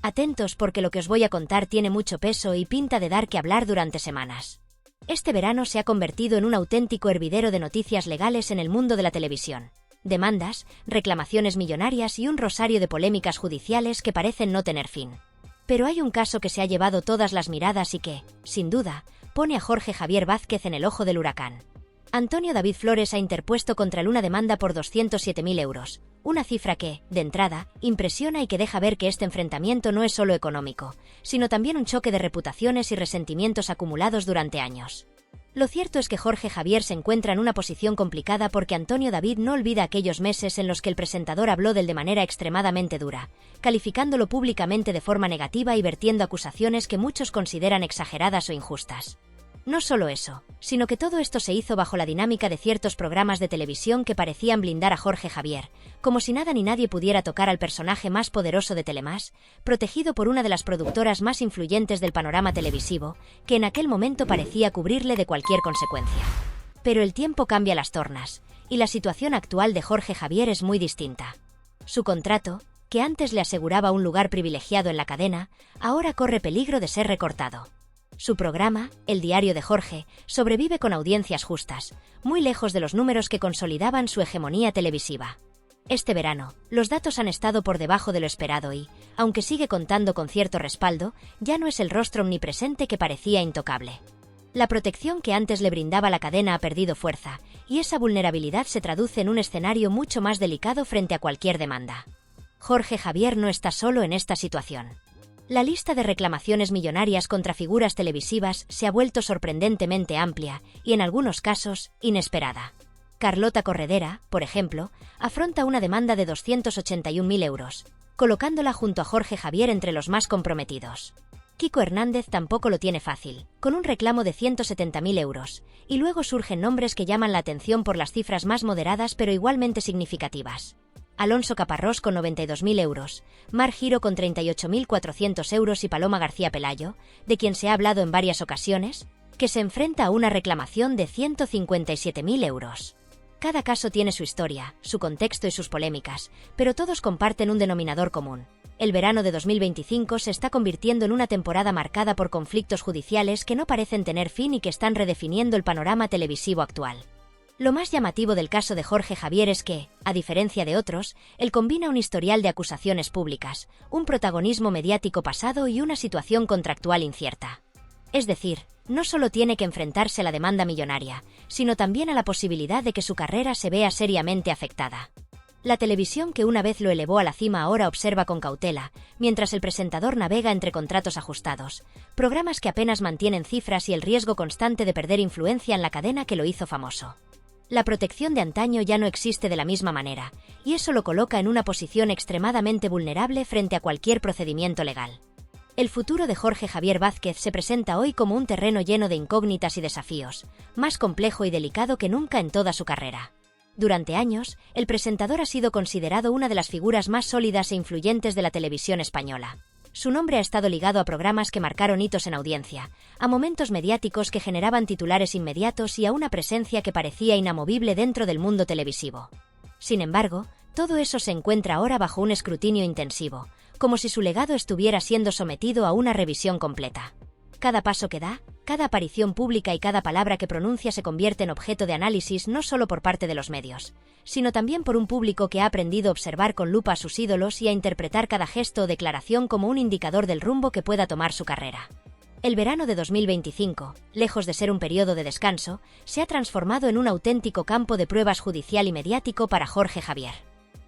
Atentos porque lo que os voy a contar tiene mucho peso y pinta de dar que hablar durante semanas. Este verano se ha convertido en un auténtico hervidero de noticias legales en el mundo de la televisión. Demandas, reclamaciones millonarias y un rosario de polémicas judiciales que parecen no tener fin. Pero hay un caso que se ha llevado todas las miradas y que, sin duda, pone a Jorge Javier Vázquez en el ojo del huracán. Antonio David Flores ha interpuesto contra él una demanda por 207.000 euros, una cifra que, de entrada, impresiona y que deja ver que este enfrentamiento no es solo económico, sino también un choque de reputaciones y resentimientos acumulados durante años. Lo cierto es que Jorge Javier se encuentra en una posición complicada porque Antonio David no olvida aquellos meses en los que el presentador habló de él de manera extremadamente dura, calificándolo públicamente de forma negativa y vertiendo acusaciones que muchos consideran exageradas o injustas. No solo eso, sino que todo esto se hizo bajo la dinámica de ciertos programas de televisión que parecían blindar a Jorge Javier, como si nada ni nadie pudiera tocar al personaje más poderoso de Telemás, protegido por una de las productoras más influyentes del panorama televisivo, que en aquel momento parecía cubrirle de cualquier consecuencia. Pero el tiempo cambia las tornas, y la situación actual de Jorge Javier es muy distinta. Su contrato, que antes le aseguraba un lugar privilegiado en la cadena, ahora corre peligro de ser recortado. Su programa, El Diario de Jorge, sobrevive con audiencias justas, muy lejos de los números que consolidaban su hegemonía televisiva. Este verano, los datos han estado por debajo de lo esperado y, aunque sigue contando con cierto respaldo, ya no es el rostro omnipresente que parecía intocable. La protección que antes le brindaba la cadena ha perdido fuerza, y esa vulnerabilidad se traduce en un escenario mucho más delicado frente a cualquier demanda. Jorge Javier no está solo en esta situación. La lista de reclamaciones millonarias contra figuras televisivas se ha vuelto sorprendentemente amplia y, en algunos casos, inesperada. Carlota Corredera, por ejemplo, afronta una demanda de 281.000 euros, colocándola junto a Jorge Javier entre los más comprometidos. Kiko Hernández tampoco lo tiene fácil, con un reclamo de 170.000 euros, y luego surgen nombres que llaman la atención por las cifras más moderadas pero igualmente significativas. Alonso Caparrós con 92.000 euros, Mar Giro con 38.400 euros y Paloma García Pelayo, de quien se ha hablado en varias ocasiones, que se enfrenta a una reclamación de 157.000 euros. Cada caso tiene su historia, su contexto y sus polémicas, pero todos comparten un denominador común. El verano de 2025 se está convirtiendo en una temporada marcada por conflictos judiciales que no parecen tener fin y que están redefiniendo el panorama televisivo actual. Lo más llamativo del caso de Jorge Javier es que, a diferencia de otros, él combina un historial de acusaciones públicas, un protagonismo mediático pasado y una situación contractual incierta. Es decir, no solo tiene que enfrentarse a la demanda millonaria, sino también a la posibilidad de que su carrera se vea seriamente afectada. La televisión que una vez lo elevó a la cima ahora observa con cautela, mientras el presentador navega entre contratos ajustados, programas que apenas mantienen cifras y el riesgo constante de perder influencia en la cadena que lo hizo famoso. La protección de antaño ya no existe de la misma manera, y eso lo coloca en una posición extremadamente vulnerable frente a cualquier procedimiento legal. El futuro de Jorge Javier Vázquez se presenta hoy como un terreno lleno de incógnitas y desafíos, más complejo y delicado que nunca en toda su carrera. Durante años, el presentador ha sido considerado una de las figuras más sólidas e influyentes de la televisión española. Su nombre ha estado ligado a programas que marcaron hitos en audiencia, a momentos mediáticos que generaban titulares inmediatos y a una presencia que parecía inamovible dentro del mundo televisivo. Sin embargo, todo eso se encuentra ahora bajo un escrutinio intensivo, como si su legado estuviera siendo sometido a una revisión completa. Cada paso que da, cada aparición pública y cada palabra que pronuncia se convierte en objeto de análisis no solo por parte de los medios, sino también por un público que ha aprendido a observar con lupa a sus ídolos y a interpretar cada gesto o declaración como un indicador del rumbo que pueda tomar su carrera. El verano de 2025, lejos de ser un periodo de descanso, se ha transformado en un auténtico campo de pruebas judicial y mediático para Jorge Javier.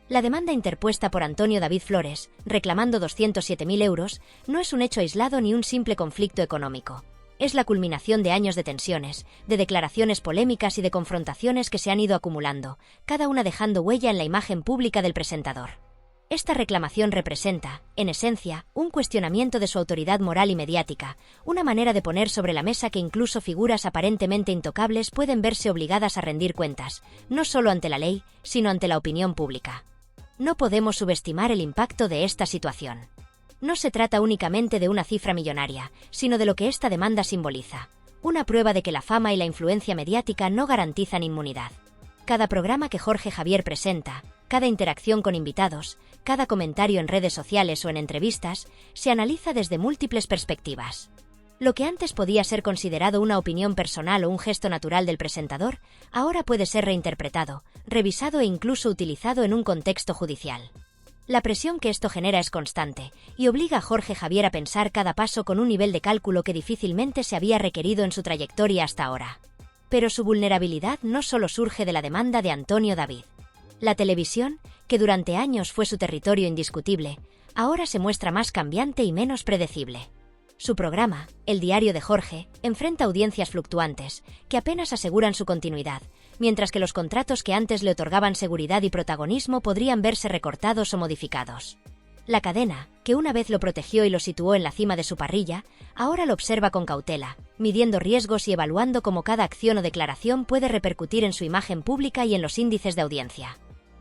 La demanda interpuesta por Antonio David Flores, reclamando 207.000 euros, no es un hecho aislado ni un simple conflicto económico. Es la culminación de años de tensiones, de declaraciones polémicas y de confrontaciones que se han ido acumulando, cada una dejando huella en la imagen pública del presentador. Esta reclamación representa, en esencia, un cuestionamiento de su autoridad moral y mediática, una manera de poner sobre la mesa que incluso figuras aparentemente intocables pueden verse obligadas a rendir cuentas, no solo ante la ley, sino ante la opinión pública. No podemos subestimar el impacto de esta situación. No se trata únicamente de una cifra millonaria, sino de lo que esta demanda simboliza, una prueba de que la fama y la influencia mediática no garantizan inmunidad. Cada programa que Jorge Javier presenta, cada interacción con invitados, cada comentario en redes sociales o en entrevistas, se analiza desde múltiples perspectivas. Lo que antes podía ser considerado una opinión personal o un gesto natural del presentador, ahora puede ser reinterpretado, revisado e incluso utilizado en un contexto judicial. La presión que esto genera es constante, y obliga a Jorge Javier a pensar cada paso con un nivel de cálculo que difícilmente se había requerido en su trayectoria hasta ahora. Pero su vulnerabilidad no solo surge de la demanda de Antonio David. La televisión, que durante años fue su territorio indiscutible, ahora se muestra más cambiante y menos predecible. Su programa, El Diario de Jorge, enfrenta audiencias fluctuantes, que apenas aseguran su continuidad, mientras que los contratos que antes le otorgaban seguridad y protagonismo podrían verse recortados o modificados. La cadena, que una vez lo protegió y lo situó en la cima de su parrilla, ahora lo observa con cautela, midiendo riesgos y evaluando cómo cada acción o declaración puede repercutir en su imagen pública y en los índices de audiencia.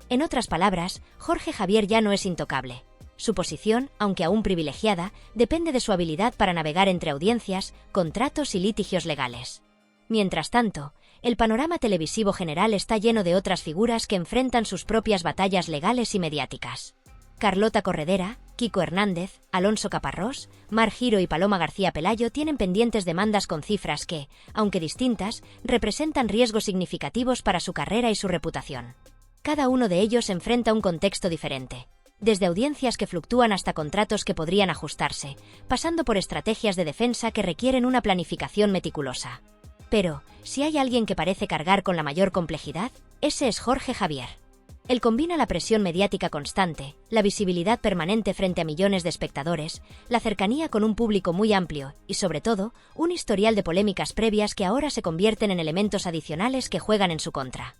En otras palabras, Jorge Javier ya no es intocable. Su posición, aunque aún privilegiada, depende de su habilidad para navegar entre audiencias, contratos y litigios legales. Mientras tanto, el panorama televisivo general está lleno de otras figuras que enfrentan sus propias batallas legales y mediáticas. Carlota Corredera, Kiko Hernández, Alonso Caparrós, Mar Giro y Paloma García Pelayo tienen pendientes demandas con cifras que, aunque distintas, representan riesgos significativos para su carrera y su reputación. Cada uno de ellos enfrenta un contexto diferente. Desde audiencias que fluctúan hasta contratos que podrían ajustarse, pasando por estrategias de defensa que requieren una planificación meticulosa. Pero, si hay alguien que parece cargar con la mayor complejidad, ese es Jorge Javier. Él combina la presión mediática constante, la visibilidad permanente frente a millones de espectadores, la cercanía con un público muy amplio y, sobre todo, un historial de polémicas previas que ahora se convierten en elementos adicionales que juegan en su contra.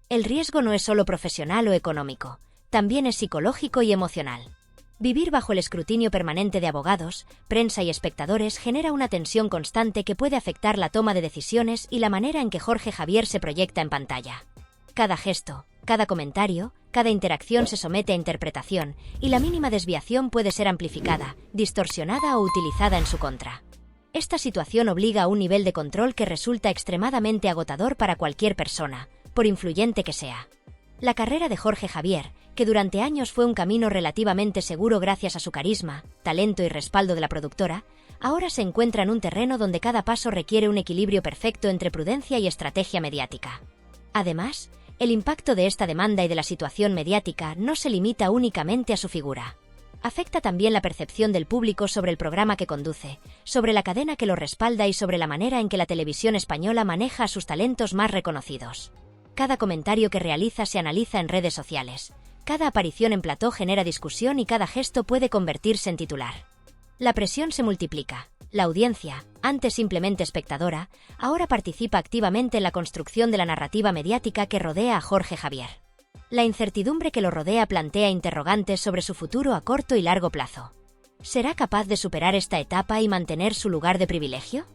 El riesgo no es solo profesional o económico, también es psicológico y emocional. Vivir bajo el escrutinio permanente de abogados, prensa y espectadores genera una tensión constante que puede afectar la toma de decisiones y la manera en que Jorge Javier se proyecta en pantalla. Cada gesto, cada comentario, cada interacción se somete a interpretación, y la mínima desviación puede ser amplificada, distorsionada o utilizada en su contra. Esta situación obliga a un nivel de control que resulta extremadamente agotador para cualquier persona, por influyente que sea. La carrera de Jorge Javier, que durante años fue un camino relativamente seguro gracias a su carisma, talento y respaldo de la productora, ahora se encuentra en un terreno donde cada paso requiere un equilibrio perfecto entre prudencia y estrategia mediática. Además, el impacto de esta demanda y de la situación mediática no se limita únicamente a su figura. Afecta también la percepción del público sobre el programa que conduce, sobre la cadena que lo respalda y sobre la manera en que la televisión española maneja a sus talentos más reconocidos. Cada comentario que realiza se analiza en redes sociales. Cada aparición en plató genera discusión y cada gesto puede convertirse en titular. La presión se multiplica. La audiencia, antes simplemente espectadora, ahora participa activamente en la construcción de la narrativa mediática que rodea a Jorge Javier. La incertidumbre que lo rodea plantea interrogantes sobre su futuro a corto y largo plazo. ¿Será capaz de superar esta etapa y mantener su lugar de privilegio?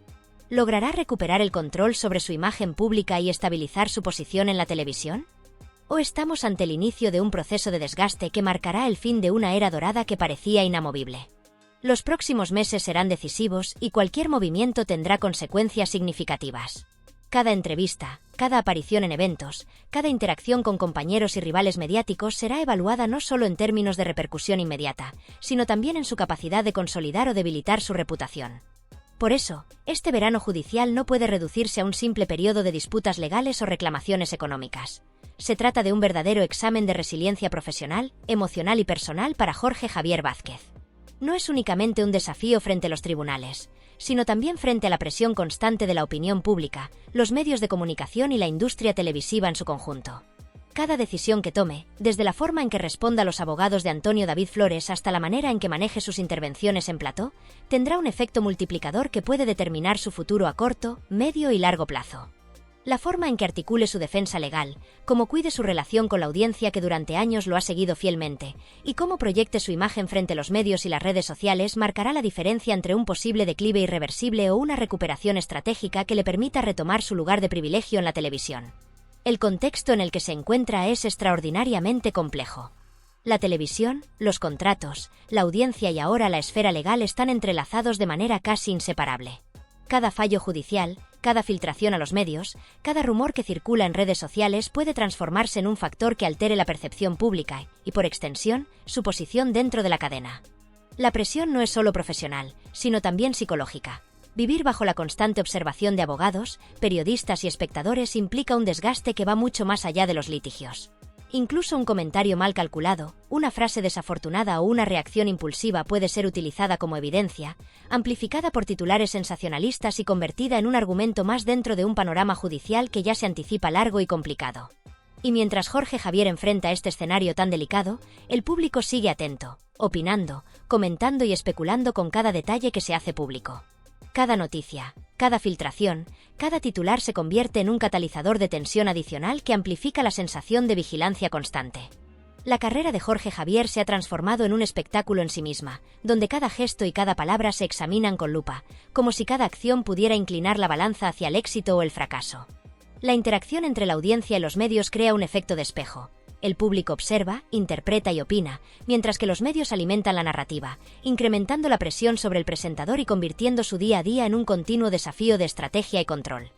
¿Logrará recuperar el control sobre su imagen pública y estabilizar su posición en la televisión? ¿O estamos ante el inicio de un proceso de desgaste que marcará el fin de una era dorada que parecía inamovible? Los próximos meses serán decisivos y cualquier movimiento tendrá consecuencias significativas. Cada entrevista, cada aparición en eventos, cada interacción con compañeros y rivales mediáticos será evaluada no solo en términos de repercusión inmediata, sino también en su capacidad de consolidar o debilitar su reputación. Por eso, este verano judicial no puede reducirse a un simple periodo de disputas legales o reclamaciones económicas. Se trata de un verdadero examen de resiliencia profesional, emocional y personal para Jorge Javier Vázquez. No es únicamente un desafío frente a los tribunales, sino también frente a la presión constante de la opinión pública, los medios de comunicación y la industria televisiva en su conjunto. Cada decisión que tome, desde la forma en que responda a los abogados de Antonio David Flores hasta la manera en que maneje sus intervenciones en plató, tendrá un efecto multiplicador que puede determinar su futuro a corto, medio y largo plazo. La forma en que articule su defensa legal, cómo cuide su relación con la audiencia que durante años lo ha seguido fielmente, y cómo proyecte su imagen frente a los medios y las redes sociales marcará la diferencia entre un posible declive irreversible o una recuperación estratégica que le permita retomar su lugar de privilegio en la televisión. El contexto en el que se encuentra es extraordinariamente complejo. La televisión, los contratos, la audiencia y ahora la esfera legal están entrelazados de manera casi inseparable. Cada fallo judicial, Cada filtración a los medios, cada rumor que circula en redes sociales puede transformarse en un factor que altere la percepción pública y, por extensión, su posición dentro de la cadena. La presión no es solo profesional, sino también psicológica. Vivir bajo la constante observación de abogados, periodistas y espectadores implica un desgaste que va mucho más allá de los litigios. Incluso un comentario mal calculado, una frase desafortunada o una reacción impulsiva puede ser utilizada como evidencia, amplificada por titulares sensacionalistas y convertida en un argumento más dentro de un panorama judicial que ya se anticipa largo y complicado. Y mientras Jorge Javier enfrenta este escenario tan delicado, el público sigue atento, opinando, comentando y especulando con cada detalle que se hace público. Cada noticia, cada filtración, cada titular se convierte en un catalizador de tensión adicional que amplifica la sensación de vigilancia constante. La carrera de Jorge Javier se ha transformado en un espectáculo en sí misma, donde cada gesto y cada palabra se examinan con lupa, como si cada acción pudiera inclinar la balanza hacia el éxito o el fracaso. La interacción entre la audiencia y los medios crea un efecto de espejo. El público observa, interpreta y opina, mientras que los medios alimentan la narrativa, incrementando la presión sobre el presentador y convirtiendo su día a día en un continuo desafío de estrategia y control.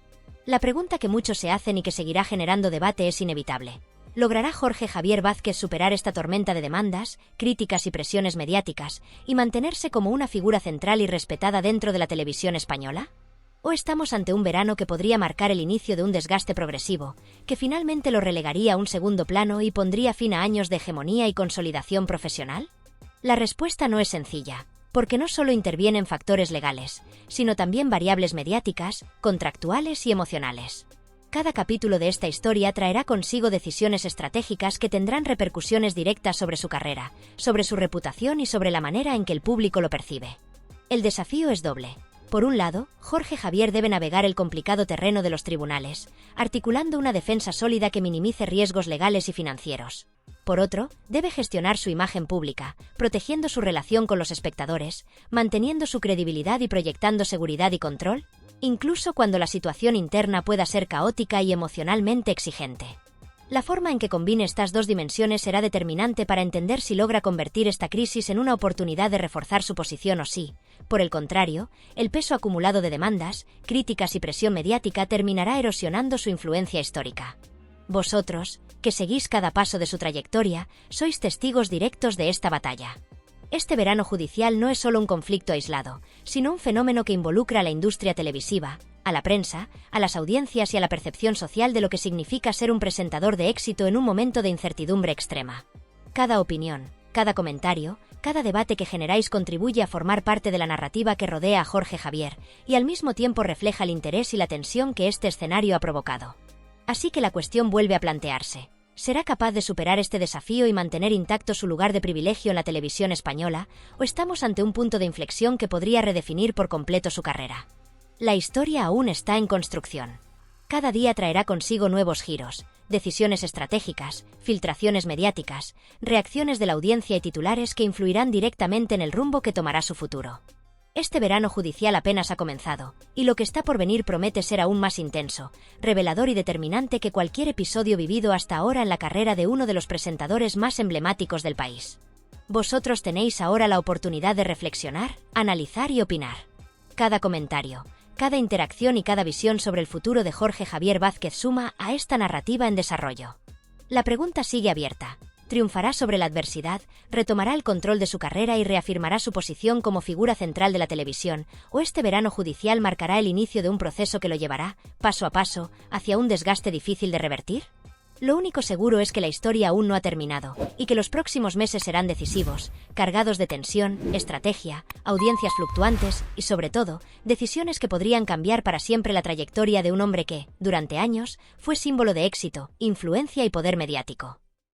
La pregunta que muchos se hacen y que seguirá generando debate es inevitable. ¿Logrará Jorge Javier Vázquez superar esta tormenta de demandas, críticas y presiones mediáticas, y mantenerse como una figura central y respetada dentro de la televisión española? ¿O estamos ante un verano que podría marcar el inicio de un desgaste progresivo, que finalmente lo relegaría a un segundo plano y pondría fin a años de hegemonía y consolidación profesional? La respuesta no es sencilla, porque no solo intervienen factores legales, sino también variables mediáticas, contractuales y emocionales. Cada capítulo de esta historia traerá consigo decisiones estratégicas que tendrán repercusiones directas sobre su carrera, sobre su reputación y sobre la manera en que el público lo percibe. El desafío es doble. Por un lado, Jorge Javier debe navegar el complicado terreno de los tribunales, articulando una defensa sólida que minimice riesgos legales y financieros. Por otro, debe gestionar su imagen pública, protegiendo su relación con los espectadores, manteniendo su credibilidad y proyectando seguridad y control, incluso cuando la situación interna pueda ser caótica y emocionalmente exigente. La forma en que combine estas dos dimensiones será determinante para entender si logra convertir esta crisis en una oportunidad de reforzar su posición o si, por el contrario, el peso acumulado de demandas, críticas y presión mediática terminará erosionando su influencia histórica. Vosotros, que seguís cada paso de su trayectoria, sois testigos directos de esta batalla. Este verano judicial no es solo un conflicto aislado, sino un fenómeno que involucra a la industria televisiva, a la prensa, a las audiencias y a la percepción social de lo que significa ser un presentador de éxito en un momento de incertidumbre extrema. Cada opinión, cada comentario, cada debate que generáis contribuye a formar parte de la narrativa que rodea a Jorge Javier, y al mismo tiempo refleja el interés y la tensión que este escenario ha provocado. Así que la cuestión vuelve a plantearse. ¿Será capaz de superar este desafío y mantener intacto su lugar de privilegio en la televisión española, o estamos ante un punto de inflexión que podría redefinir por completo su carrera? La historia aún está en construcción. Cada día traerá consigo nuevos giros, decisiones estratégicas, filtraciones mediáticas, reacciones de la audiencia y titulares que influirán directamente en el rumbo que tomará su futuro. Este verano judicial apenas ha comenzado, y lo que está por venir promete ser aún más intenso, revelador y determinante que cualquier episodio vivido hasta ahora en la carrera de uno de los presentadores más emblemáticos del país. Vosotros tenéis ahora la oportunidad de reflexionar, analizar y opinar. Cada comentario, cada interacción y cada visión sobre el futuro de Jorge Javier Vázquez suma a esta narrativa en desarrollo. La pregunta sigue abierta. ¿Triunfará sobre la adversidad, retomará el control de su carrera y reafirmará su posición como figura central de la televisión, o este verano judicial marcará el inicio de un proceso que lo llevará, paso a paso, hacia un desgaste difícil de revertir? Lo único seguro es que la historia aún no ha terminado, y que los próximos meses serán decisivos, cargados de tensión, estrategia, audiencias fluctuantes y, sobre todo, decisiones que podrían cambiar para siempre la trayectoria de un hombre que, durante años, fue símbolo de éxito, influencia y poder mediático.